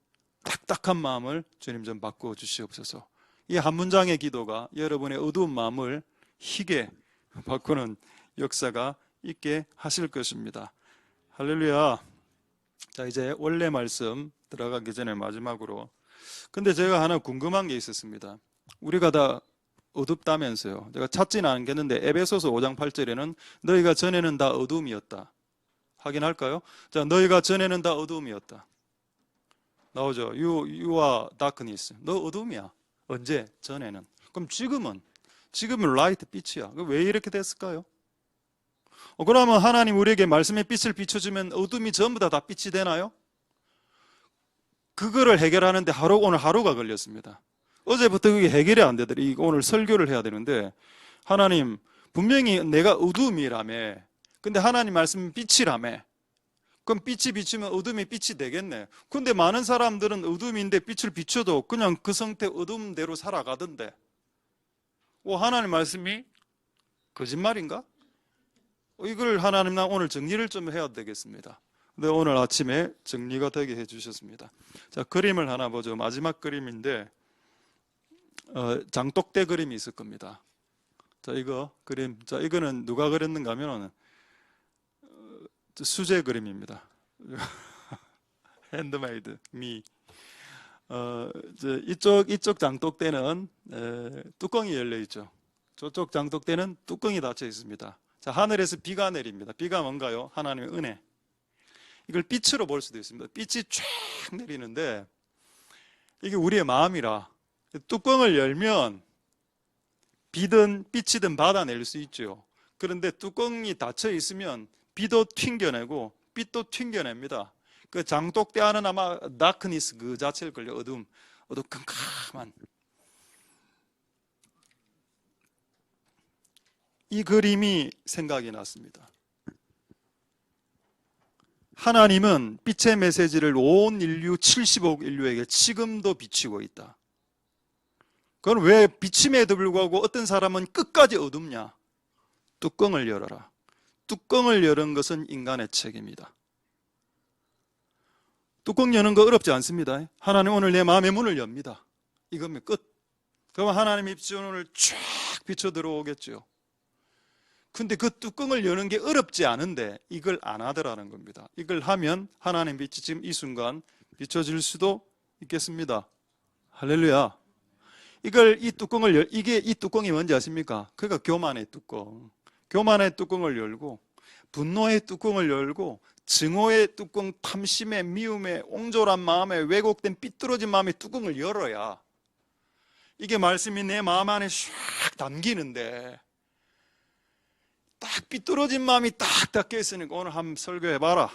딱딱한 마음을 주님 좀 바꾸어 주시옵소서. 이 한 문장의 기도가 여러분의 어두운 마음을 희게 바꾸는 역사가 있게 하실 것입니다. 할렐루야. 자, 이제 원래 말씀 들어가기 전에 마지막으로, 근데 제가 하나 궁금한 게 있었습니다. 우리가 다 어둡다면서요. 제가 찾지는 않겠는데 에베소서 5장 8절에는 너희가 전에는 다 어둠이었다. 확인할까요? 자, 너희가 전에는 다 어둠이었다. 나오죠. You are darkness. 너 어둠이야. 언제? 전에는. 그럼 지금은 라이트, 빛이야. 왜 이렇게 됐을까요? 그러면 하나님 우리에게 말씀의 빛을 비춰주면 어둠이 전부 다 빛이 되나요? 그거를 해결하는데 오늘 하루가 걸렸습니다. 어제부터 그게 해결이 안 되더니 오늘 설교를 해야 되는데, 하나님 분명히 내가 어둠이라며, 근데 하나님 말씀은 빛이라며, 그럼 빛이 비추면 어둠이 빛이 되겠네. 근데 많은 사람들은 어둠인데 빛을 비춰도 그냥 그 상태 어둠대로 살아가던데, 하나님 말씀이 거짓말인가? 이걸 하나님, 나 오늘 정리를 좀 해야 되겠습니다. 근데 오늘 아침에 정리가 되게 해주셨습니다. 자, 그림을 하나 보죠. 마지막 그림인데 장독대 그림이 있을 겁니다. 자, 이거 그림, 자, 이거는 누가 그렸는가 하면 수제 그림입니다. 핸드메이드 미. 이쪽 장독대는 뚜껑이 열려 있죠. 저쪽 장독대는 뚜껑이 닫혀 있습니다. 자, 하늘에서 비가 내립니다. 비가 뭔가요? 하나님의 은혜. 이걸 빛으로 볼 수도 있습니다. 빛이 쫙 내리는데 이게 우리의 마음이라 뚜껑을 열면 비든 빛이든 받아낼 수 있죠. 그런데 뚜껑이 닫혀 있으면 비도 튕겨내고 빛도 튕겨냅니다. 그 장독대 안은 아마 다크니스 그 자체일걸요. 어두컴컴한. 이 그림이 생각이 났습니다. 하나님은 빛의 메시지를 온 인류 70억 인류에게 지금도 비치고 있다. 그건 왜 비침에도 불구하고 어떤 사람은 끝까지 어둡냐? 뚜껑을 열어라. 뚜껑을 여는 것은 인간의 책임이다. 뚜껑 여는 거 어렵지 않습니다. 하나님 오늘 내 마음의 문을 엽니다. 이거면 끝. 그러면 하나님의 빛이 오늘 쫙 비쳐 들어오겠죠. 근데 그 뚜껑을 여는 게 어렵지 않은데 이걸 안 하더라는 겁니다. 이걸 하면 하나님 빛이 지금 이 순간 비춰질 수도 있겠습니다. 할렐루야. 이 뚜껑이 뭔지 아십니까? 그러니까 교만의 뚜껑. 교만의 뚜껑을 열고, 분노의 뚜껑을 열고, 증오의 뚜껑, 탐심의, 미움의, 옹졸한 마음의, 왜곡된 삐뚤어진 마음의 뚜껑을 열어야 이게 말씀이 내 마음 안에 샥 담기는데, 딱 삐뚤어진 마음이 딱 닫혀 있으니까 오늘 한번 설교해봐라.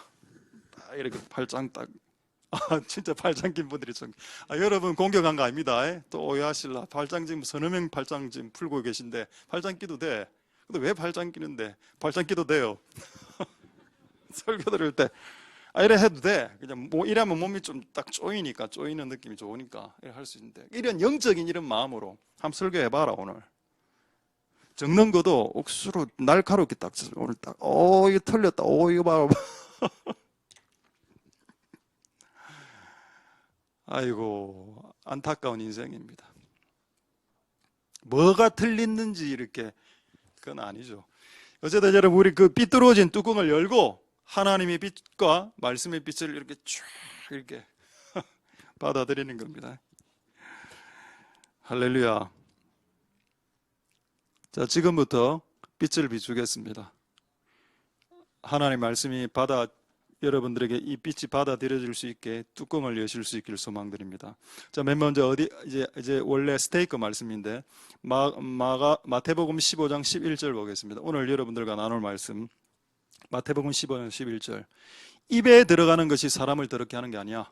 딱 이렇게 팔짱 딱. 진짜 팔짱 낀 분들이 좀. 여러분 공격한 거 아닙니다. 또 오해하실라. 팔짱 지금 서너 명 팔짱 지금 풀고 계신데 팔짱 끼도 돼. 근데 왜 팔짱 끼는데? 팔짱 끼도 돼요. 설교 들을 때 이래 해도 돼. 그냥 이러면 몸이 좀 딱 쪼이니까, 쪼이는 느낌이 좋으니까 이래 할 수 있는데, 이런 영적인 이런 마음으로 한번 설교해봐라. 오늘 적는 것도 억수로 날카롭게 딱 오늘 딱 이거 틀렸다. 이거 봐라. 아이고, 안타까운 인생입니다. 뭐가 틀렸는지 이렇게, 그건 아니죠. 어쨌든 여러분, 우리 그 삐뚤어진 뚜껑을 열고 하나님의 빛과 말씀의 빛을 이렇게 쫙 이렇게 받아들이는 겁니다. 할렐루야. 자, 지금부터 빛을 비추겠습니다. 하나님 말씀이 여러분들에게 이 빛이 받아들여질 수 있게 뚜껑을 여실 수 있기를 소망드립니다. 자, 맨 먼저 이제 원래 스테이크 말씀인데 마태복음 15장 11절 보겠습니다. 오늘 여러분들과 나눌 말씀 마태복음 15장 11절. 입에 들어가는 것이 사람을 더럽게 하는 게 아니야.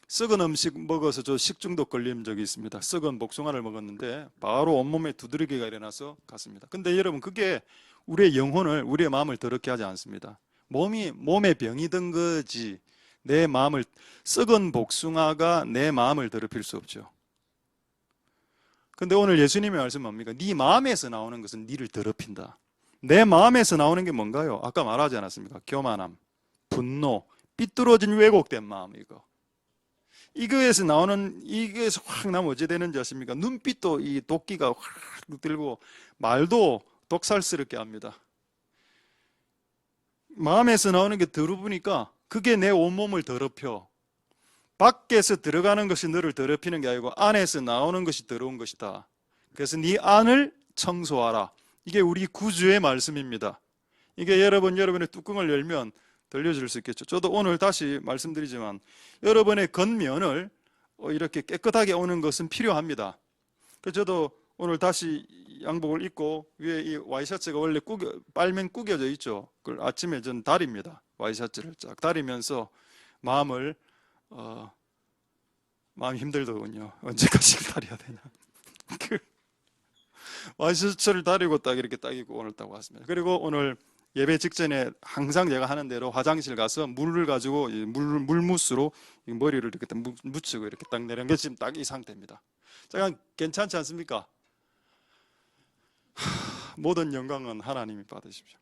썩은 음식 먹어서 저 식중독 걸린 적이 있습니다. 썩은 복숭아를 먹었는데 바로 온몸에 두드러기가 일어나서 갔습니다. 근데 여러분, 그게 우리의 영혼을, 우리의 마음을 더럽게 하지 않습니다. 몸에 병이 든 거지, 내 마음을, 썩은 복숭아가 내 마음을 더럽힐 수 없죠. 근데 오늘 예수님의 말씀은 뭡니까? 네 마음에서 나오는 것은 네를 더럽힌다. 내 마음에서 나오는 게 뭔가요? 아까 말하지 않았습니까? 교만함, 분노, 삐뚤어진 왜곡된 마음, 이거에서 나오는, 이거에서 확 나면 어찌 되는지 아십니까? 눈빛도 이 도끼가 확 들고 말도 독살스럽게 합니다. 마음에서 나오는 게 더러우니까 그게 내 온몸을 더럽혀. 밖에서 들어가는 것이 너를 더럽히는 게 아니고 안에서 나오는 것이 더러운 것이다. 그래서 네 안을 청소하라. 이게 우리 구주의 말씀입니다. 이게 여러분의 뚜껑을 열면 들려줄 수 있겠죠. 저도 오늘 다시 말씀드리지만 여러분의 겉면을 이렇게 깨끗하게 오는 것은 필요합니다. 그래서 저도 오늘 다시 양복을 입고 위에 이 와이셔츠가 원래 빨면 구겨져 있죠. 그걸 아침에 전 다립니다. 와이셔츠를 쫙 다리면서 마음을 마음이 힘들더군요. 언제까지 다려야 되냐. 와이셔츠를 다리고 딱 이렇게 딱 입고 오늘 딱 왔습니다. 그리고 오늘 예배 직전에 항상 제가 하는 대로 화장실 가서 물을 가지고 물무스로 머리를 이렇게 딱 묻히고 이렇게 딱 내린 게 지금 딱 이 상태입니다. 자, 괜찮지 않습니까? 모든 영광은 하나님이 받으십시오.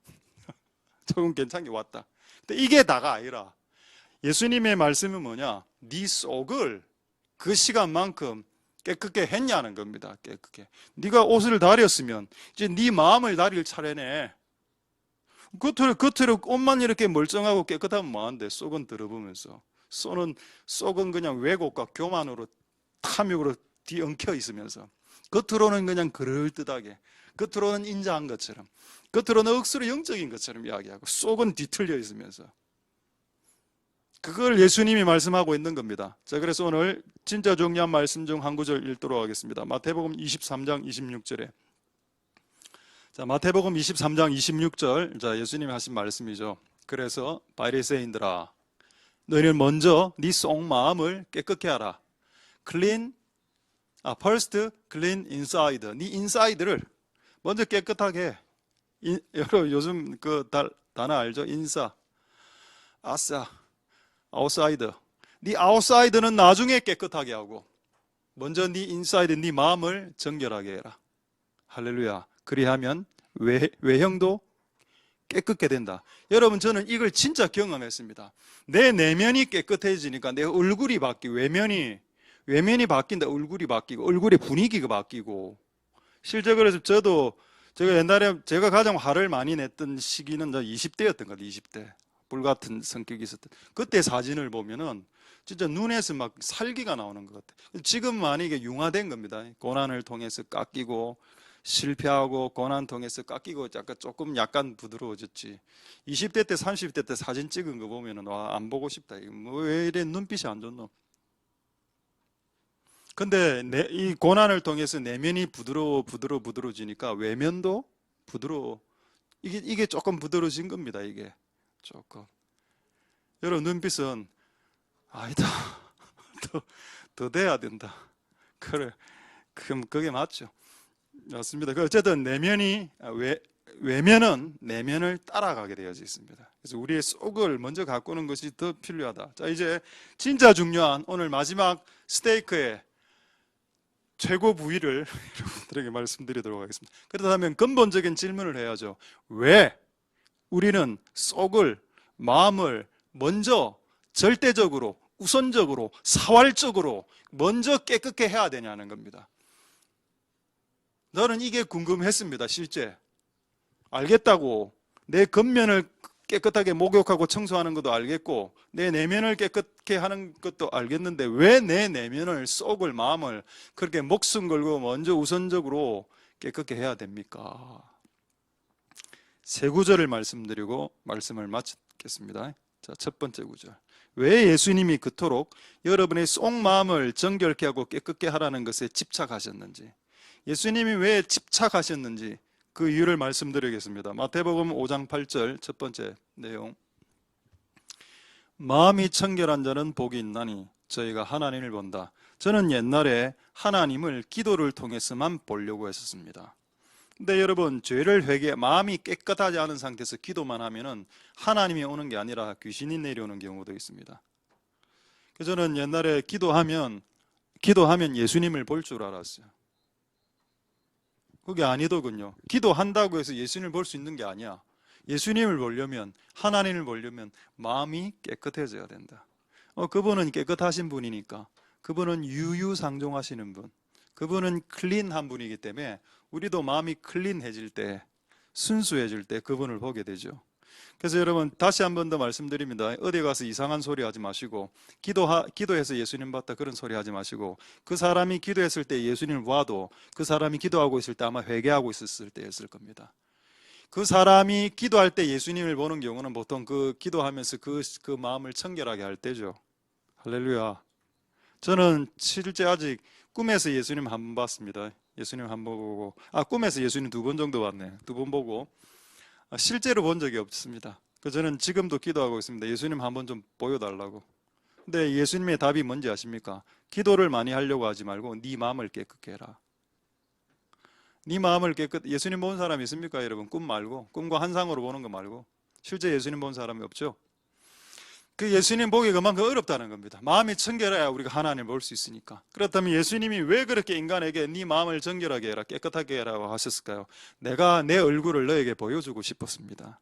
조금 괜찮게 왔다. 근데 이게 다가 아니라 예수님의 말씀은 뭐냐? 네 속을 그 시간만큼 깨끗게 했냐는 겁니다. 깨끗게. 네가 옷을 다렸으면 이제 네 마음을 다릴 차례네. 겉으로 옷만 이렇게 멀쩡하고 깨끗하면 뭐한데 속은 더러우면서 속은 그냥 왜곡과 교만으로 탐욕으로 뒤엉켜 있으면서 겉으로는 그냥 그럴듯하게 겉으로는 인자한 것처럼 겉으로는 억수로 영적인 것처럼 이야기하고 속은 뒤틀려 있으면서 그걸 예수님이 말씀하고 있는 겁니다. 자, 그래서 오늘 진짜 중요한 말씀 중 한 구절 읽도록 하겠습니다. 마태복음 23장 26절에 자, 마태복음 23장 26절 자, 예수님이 하신 말씀이죠. 그래서 바리새인들아 너희는 먼저 네 속마음을 깨끗게 하라. first clean inside. 네 인사이드를 먼저 깨끗하게 해. 여러분 요즘 그 단어 알죠? 인사, 아싸, 아웃사이드. 네 아웃사이드는 나중에 깨끗하게 하고 먼저 네 인사이드, 네 마음을 정결하게 해라. 할렐루야. 그리하면 외형도 깨끗게 된다. 여러분 저는 이걸 진짜 경험했습니다. 내 내면이 깨끗해지니까 내 얼굴이 바뀌고 외면이 바뀐다. 얼굴이 바뀌고 얼굴의 분위기가 바뀌고 실제 그래서 제가 옛날에 제가 가장 화를 많이 냈던 시기는 20대였던 것 같아요. 20대. 불같은 성격이 있었던 그때 사진을 보면은 진짜 눈에서 막 살기가 나오는 것 같아요. 지금 많이 이게 융화된 겁니다. 고난을 통해서 깎이고 실패하고 고난 통해서 깎이고 약간 부드러워졌지. 20대 때 30대 때 사진 찍은 거 보면은 와, 안 보고 싶다. 왜 이래 눈빛이 안 좋노? 근데 이 고난을 통해서 내면이 부드러워지니까 외면도 부드러워. 이게 조금 부드러워진 겁니다. 이게 조금. 여러분 눈빛은 아니다. 더 돼야 된다. 그래. 그게 맞죠. 맞습니다. 어쨌든 외면은 내면을 따라가게 되어져 있습니다. 그래서 우리의 속을 먼저 가꾸는 것이 더 필요하다. 자, 이제 진짜 중요한 오늘 마지막 스테이크의 최고 부위를 여러분들에게 말씀드리도록 하겠습니다. 그렇다면 근본적인 질문을 해야죠. 왜 우리는 속을, 마음을 먼저 절대적으로, 우선적으로, 사활적으로 먼저 깨끗게 해야 되냐는 겁니다. 저는 이게 궁금했습니다. 실제 알겠다고 내 겉면을 깨끗하게 목욕하고 청소하는 것도 알겠고 내 내면을 깨끗게 하는 것도 알겠는데 왜 내 내면을 속을 마음을 그렇게 목숨 걸고 먼저 우선적으로 깨끗게 해야 됩니까? 세 구절을 말씀드리고 말씀을 마치겠습니다. 자, 첫 번째 구절. 왜 예수님이 그토록 여러분의 속마음을 정결케 하고 깨끗게 하라는 것에 집착하셨는지 예수님이 왜 집착하셨는지 그 이유를 말씀드리겠습니다. 마태복음 5장 8절 첫 번째 내용. 마음이 청결한 자는 복이 있나니 저희가 하나님을 본다. 저는 옛날에 하나님을 기도를 통해서만 보려고 했었습니다. 근데 여러분 죄를 마음이 깨끗하지 않은 상태에서 기도만 하면은 하나님이 오는 게 아니라 귀신이 내려오는 경우도 있습니다. 그래서 저는 옛날에 기도하면 예수님을 볼 줄 알았어요. 그게 아니더군요. 기도한다고 해서 예수님을 볼 수 있는 게 아니야. 예수님을 보려면 하나님을 보려면 마음이 깨끗해져야 된다. 그분은 깨끗하신 분이니까 그분은 유유상종하시는 분, 그분은 클린한 분이기 때문에 우리도 마음이 클린해질 때, 순수해질 때 그분을 보게 되죠. 그래서 여러분 다시 한 번 더 말씀드립니다. 어디 가서 이상한 소리 하지 마시고 기도해서 예수님 봤다 그런 소리 하지 마시고, 그 사람이 기도했을 때 예수님을 봐도 그 사람이 기도하고 있을 때 아마 회개하고 있었을 때였을 겁니다. 그 사람이 기도할 때 예수님을 보는 경우는 보통 그 기도하면서 그 마음을 청결하게 할 때죠. 할렐루야. 저는 실제 아직 꿈에서 예수님 한 번 봤습니다. 예수님 한 번 보고, 꿈에서 예수님 두 번 정도 봤네. 두 번 보고 실제로 본 적이 없습니다. 저는 지금도 기도하고 있습니다. 예수님 한번 좀 보여달라고. 근데 예수님의 답이 뭔지 아십니까? 기도를 많이 하려고 하지 말고 네 마음을 깨끗게 해라. 네 마음을 예수님 본 사람 있습니까 여러분? 꿈 말고, 꿈과 환상으로 보는 거 말고. 실제 예수님 본 사람이 없죠. 그 예수님 보기 그만큼 어렵다는 겁니다. 마음이 청결해야 우리가 하나님을 볼 수 있으니까. 그렇다면 예수님이 왜 그렇게 인간에게 네 마음을 정결하게 해라, 깨끗하게 해라고 하셨을까요? 내가 내 얼굴을 너에게 보여주고 싶었습니다.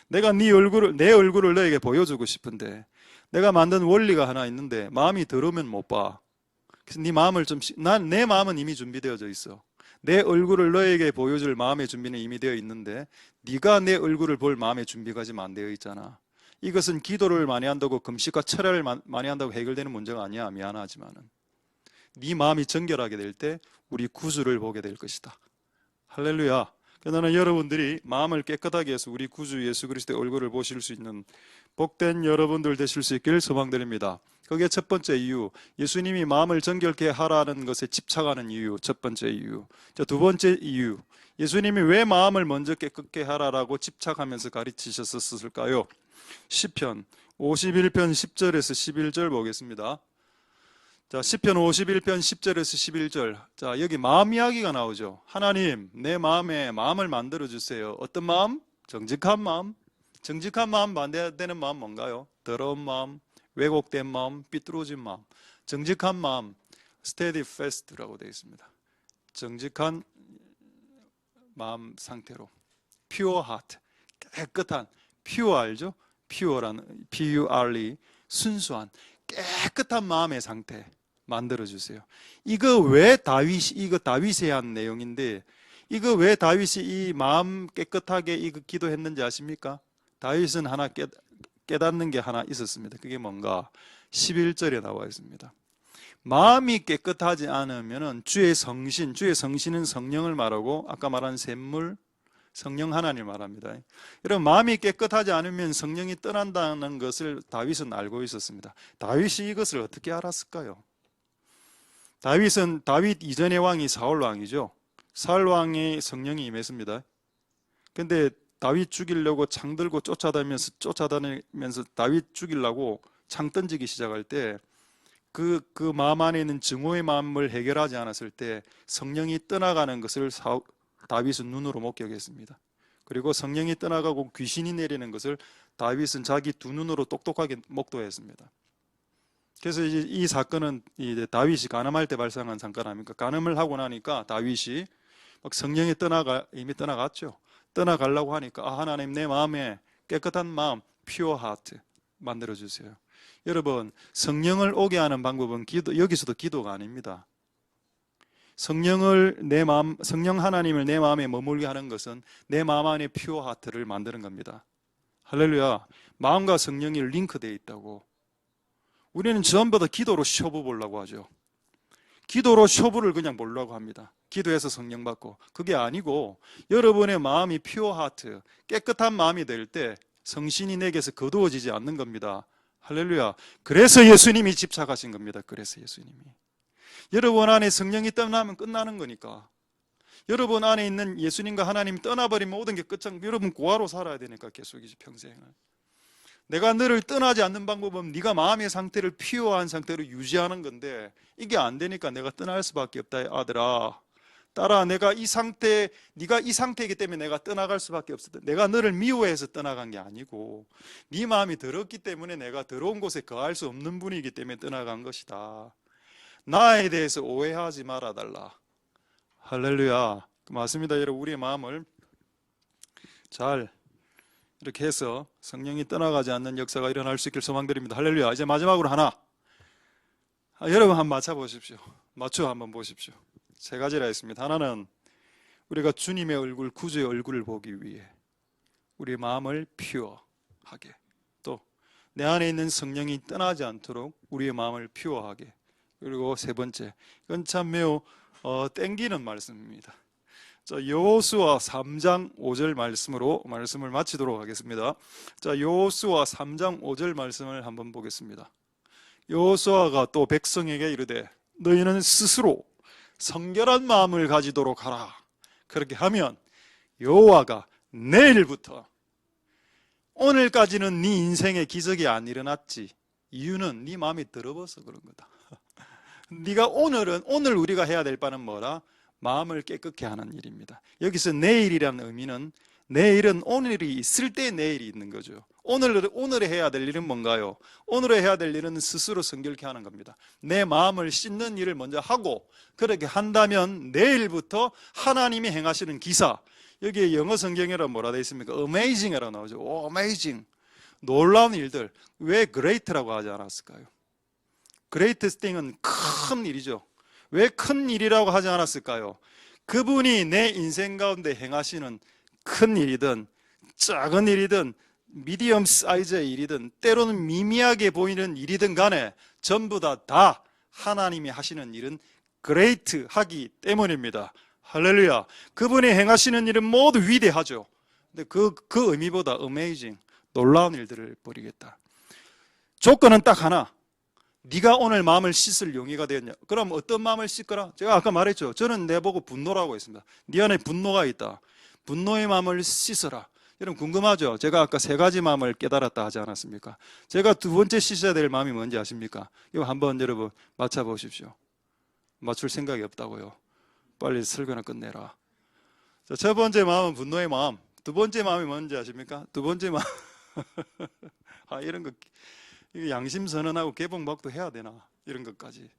내가 내 얼굴을 너에게 보여주고 싶은데, 내가 만든 원리가 하나 있는데 마음이 더러우면 못 봐. 그래서 네 마음을 내 마음은 이미 준비되어져 있어. 내 얼굴을 너에게 보여줄 마음의 준비는 이미 되어 있는데 네가 내 얼굴을 볼 마음의 준비가 지금 안 되어 있잖아. 이것은 기도를 많이 한다고, 금식과 철야를 많이 한다고 해결되는 문제가 아니야. 미안하지만은 네 마음이 정결하게 될 때 우리 구주를 보게 될 것이다. 할렐루야. 나는 여러분들이 마음을 깨끗하게 해서 우리 구주 예수 그리스도의 얼굴을 보실 수 있는 복된 여러분들 되실 수 있기를 소망드립니다. 그게 첫 번째 이유, 예수님이 마음을 정결케 하라는 것에 집착하는 이유, 첫 번째 이유. 자, 두 번째 이유, 예수님이 왜 마음을 먼저 깨끗게 하라라고 집착하면서 가르치셨을까요? 시편 51편 10절에서 11절 보겠습니다. 자, 시편 51편 10절에서 11절. 자, 여기 마음 이야기가 나오죠. 하나님, 내 마음에 마음을 만들어 주세요. 어떤 마음? 정직한 마음. 정직한 마음 반대되는 마음 뭔가요? 더러운 마음, 왜곡된 마음, 삐뚤어진 마음. 정직한 마음, steadfast라고 되어 있습니다. 정직한 마음 상태로, pure heart, 깨끗한, pure 알죠? pure라는, P-U-R-E, 순수한 깨끗한 마음의 상태 만들어 주세요. 이거 다윗이 한 내용인데, 이거 왜 다윗이 이 마음 깨끗하게 이거 기도했는지 아십니까? 다윗은 하나 깨닫는 게 하나 있었습니다. 그게 뭔가 11절에 나와 있습니다. 마음이 깨끗하지 않으면 주의 성신은 성령을 말하고 아까 말한 샘물, 성령 하나님 말합니다. 여러분, 마음이 깨끗하지 않으면 성령이 떠난다는 것을 다윗은 알고 있었습니다. 다윗이 이것을 어떻게 알았을까요? 다윗 이전의 왕이 사울 왕이죠. 사울 왕의 성령이 임했습니다. 근데 다윗 죽이려고 창 들고 쫓아다니면서 다윗 죽이려고 창 던지기 시작할 때 그 마음 안에 있는 증오의 마음을 해결하지 않았을 때 성령이 떠나가는 것을 다윗은 눈으로 목격했습니다. 그리고 성령이 떠나가고 귀신이 내리는 것을 다윗은 자기 두 눈으로 똑똑하게 목도했습니다. 그래서 이제 이 사건은 이제 다윗이 간음할 때 발생한 사건 아닙니까? 간음을 하고 나니까 다윗이 막 성령이 이미 떠나갔죠. 떠나가려고 하니까 하나님, 내 마음에 깨끗한 마음, pure heart 만들어 주세요. 여러분, 성령을 오게 하는 방법은 여기서도 기도가 아닙니다. 성령 하나님을 내 마음에 머물게 하는 것은 내 마음 안에 pure heart를 만드는 겁니다. 할렐루야. 마음과 성령이 링크되어 있다고. 우리는 전부 다 기도로 쇼부 보려고 하죠. 기도로 쇼부를 그냥 보려고 합니다. 기도해서 성령 받고. 그게 아니고 여러분의 마음이 pure heart, 깨끗한 마음이 될 때 성신이 내게서 거두어지지 않는 겁니다. 할렐루야. 그래서 예수님이 집착하신 겁니다. 그래서 예수님이. 여러분 안에 성령이 떠나면 끝나는 거니까. 여러분 안에 있는 예수님과 하나님이 떠나버리면 모든 게 끝장. 여러분 고아로 살아야 되니까 계속이지, 평생을. 내가 너를 떠나지 않는 방법은 네가 마음의 상태를 피요한 상태로 유지하는 건데, 이게 안 되니까 내가 떠날 수밖에 없다. 아들아, 딸아, 네가 이 상태이기 때문에 내가 떠나갈 수밖에 없었다. 내가 너를 미워해서 떠나간 게 아니고 네 마음이 더럽기 때문에 내가 더러운 곳에 거할 수 없는 분이기 때문에 떠나간 것이다. 나에 대해서 오해하지 말아달라. 할렐루야. 맞습니다. 여러분, 우리의 마음을 잘 이렇게 해서 성령이 떠나가지 않는 역사가 일어날 수 있길 소망드립니다. 할렐루야. 이제 마지막으로 하나 여러분 한번 맞춰보십시오. 맞춰 한번 보십시오. 세 가지라 했습니다. 하나는 우리가 주님의 얼굴, 구주의 얼굴을 보기 위해 우리의 마음을 퓨어하게, 또 내 안에 있는 성령이 떠나지 않도록 우리의 마음을 퓨어하게, 그리고 세 번째, 이건 참 매우 땡기는 말씀입니다. 여호수아 3장 5절 말씀으로 말씀을 마치도록 하겠습니다. 여호수아 3장 5절 말씀을 한번 보겠습니다. 여호수아가 또 백성에게 이르되 너희는 스스로 성결한 마음을 가지도록 하라. 그렇게 하면 여호와가 내일부터, 오늘까지는 네 인생에 기적이 안 일어났지. 이유는 네 마음이 더러워서 그런 거다. 네가 오늘 우리가 해야 될 바는 뭐라? 마음을 깨끗게 하는 일입니다. 여기서 내일이라는 의미는 내일은 오늘이 있을 때 내일이 있는 거죠. 오늘에 해야 될 일은 뭔가요? 오늘에 해야 될 일은 스스로 성결케 하는 겁니다. 내 마음을 씻는 일을 먼저 하고, 그렇게 한다면 내일부터 하나님이 행하시는 기사, 여기에 영어 성경에는 뭐라 되어 있습니까? amazing이라고 나오죠. amazing, 놀라운 일들. 왜 great라고 하지 않았을까요? greatest thing은 큰 일이죠. 왜 큰 일이라고 하지 않았을까요? 그분이 내 인생 가운데 행하시는 큰 일이든 작은 일이든 미디엄 사이즈의 일이든 때로는 미미하게 보이는 일이든 간에 전부 다 하나님이 하시는 일은 great 하기 때문입니다. 할렐루야. 그분이 행하시는 일은 모두 위대하죠. 근데 그 의미보다 amazing, 놀라운 일들을 벌이겠다. 조건은 딱 하나. 네가 오늘 마음을 씻을 용의가 되었냐? 그럼 어떤 마음을 씻거라? 제가 아까 말했죠. 저는 내보고 분노라고 했습니다. 네 안에 분노가 있다. 분노의 마음을 씻어라. 여러분 궁금하죠? 제가 아까 세 가지 마음을 깨달았다 하지 않았습니까? 제가 두 번째 씻어야 될 마음이 뭔지 아십니까? 이거 한번 여러분 맞춰보십시오. 맞출 생각이 없다고요. 빨리 설교나 끝내라. 자, 첫 번째 마음은 분노의 마음. 두 번째 마음이 뭔지 아십니까? 두 번째 마음 이런 거 이게 양심 선언하고 개봉박도 해야 되나? 이런 것까지.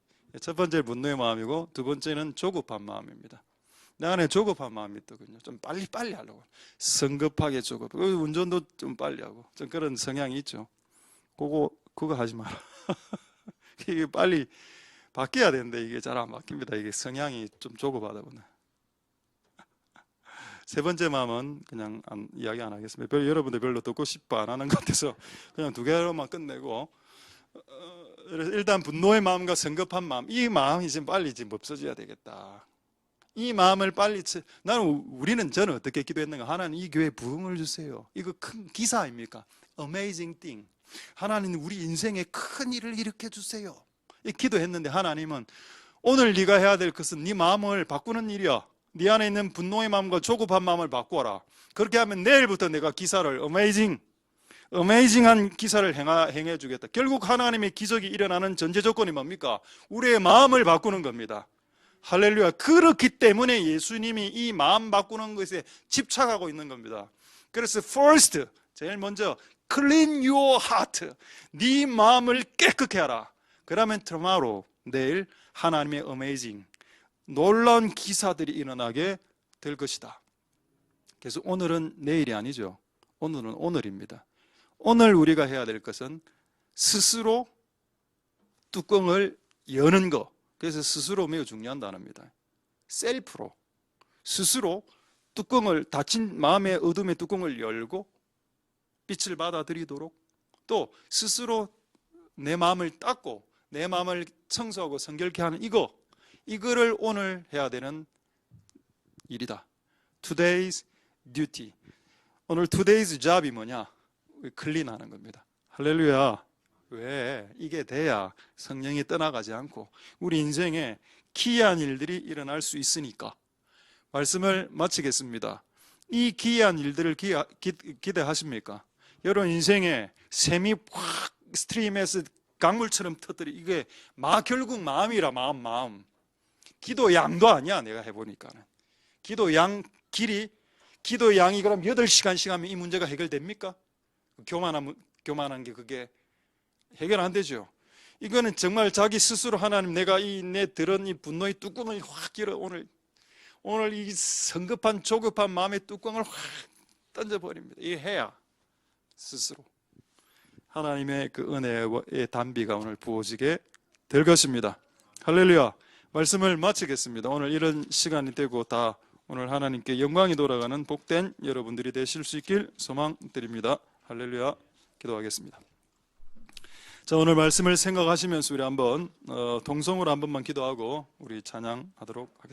첫 번째 분노의 마음이고, 두 번째는 조급한 마음입니다. 내 안에 조급한 마음이 있더군요. 좀 빨리 하려고. 성급하게 조급. 운전도 좀 빨리 하고. 좀 그런 성향이 있죠. 그거 하지 마라. 이게 빨리 바뀌어야 되는데 이게 잘 안 바뀝니다. 이게 성향이 좀 조급하다 보네. 세 번째 마음은 그냥 이야기 안 하겠습니다. 여러분들 별로 듣고 싶어 안 하는 것 같아서 그냥 두 개로만 끝내고, 일단 분노의 마음과 성급한 마음, 이 마음이 지금 빨리 없어져야 되겠다. 이 마음을 빨리 저는 어떻게 기도했는가? 하나님 이 교회에 부흥을 주세요. 이거 큰 기사 아닙니까? Amazing thing. 하나님 우리 인생에 큰 일을 일으켜 주세요. 이 기도했는데 하나님은 오늘 네가 해야 될 것은 네 마음을 바꾸는 일이야. 네 안에 있는 분노의 마음과 조급한 마음을 바꾸어라. 그렇게 하면 내일부터 내가 기사를 어메이징한 기사를 행해 주겠다. 결국 하나님의 기적이 일어나는 전제 조건이 뭡니까? 우리의 마음을 바꾸는 겁니다. 할렐루야. 그렇기 때문에 예수님이 이 마음 바꾸는 것에 집착하고 있는 겁니다. 그래서 first, 제일 먼저 clean your heart. 네 마음을 깨끗게 하라. 그러면 tomorrow, 내일 하나님의 amazing, 놀라운 기사들이 일어나게 될 것이다. 그래서 오늘은 내일이 아니죠. 오늘은 오늘입니다. 오늘 우리가 해야 될 것은 스스로 뚜껑을 여는 것. 그래서 스스로 매우 중요한 단어입니다. 셀프로 스스로 뚜껑을, 닫힌 마음의 어둠의 뚜껑을 열고 빛을 받아들이도록, 또 스스로 내 마음을 닦고 내 마음을 청소하고 성결케 하는 이거를 오늘 해야 되는 일이다. Today's duty. 오늘 today's job이 뭐냐? 클린하는 겁니다. 할렐루야. 왜? 이게 돼야 성령이 떠나가지 않고 우리 인생에 기이한 일들이 일어날 수 있으니까. 말씀을 마치겠습니다. 이 기이한 일들을 기대하십니까? 여러분 인생에 샘이 확 스트림에서 강물처럼 터뜨리, 이게 결국 마음이라. 마음. 기도 양도 아니야. 내가 해보니까는 기도 양 길이, 기도 양이 그럼 8시간씩 하면 이 문제가 해결됩니까? 교만한 게 그게 해결 안 되죠. 이거는 정말 자기 스스로 하나님, 내가 내 들은 이 분노의 뚜껑을 확 열어, 오늘 이 성급한 조급한 마음의 뚜껑을 확 던져버립니다. 이게 해야 스스로 하나님의 그 은혜의 단비가 오늘 부어지게 될 것입니다. 할렐루야. 말씀을 마치겠습니다. 오늘 이런 시간이 되고 다 오늘 하나님께 영광이 돌아가는 복된 여러분들이 되실 수 있길 소망드립니다. 할렐루야. 기도하겠습니다. 자, 오늘 말씀을 생각하시면서 우리 한번 동성으로 한 번만 기도하고 우리 찬양하도록 하겠습니다.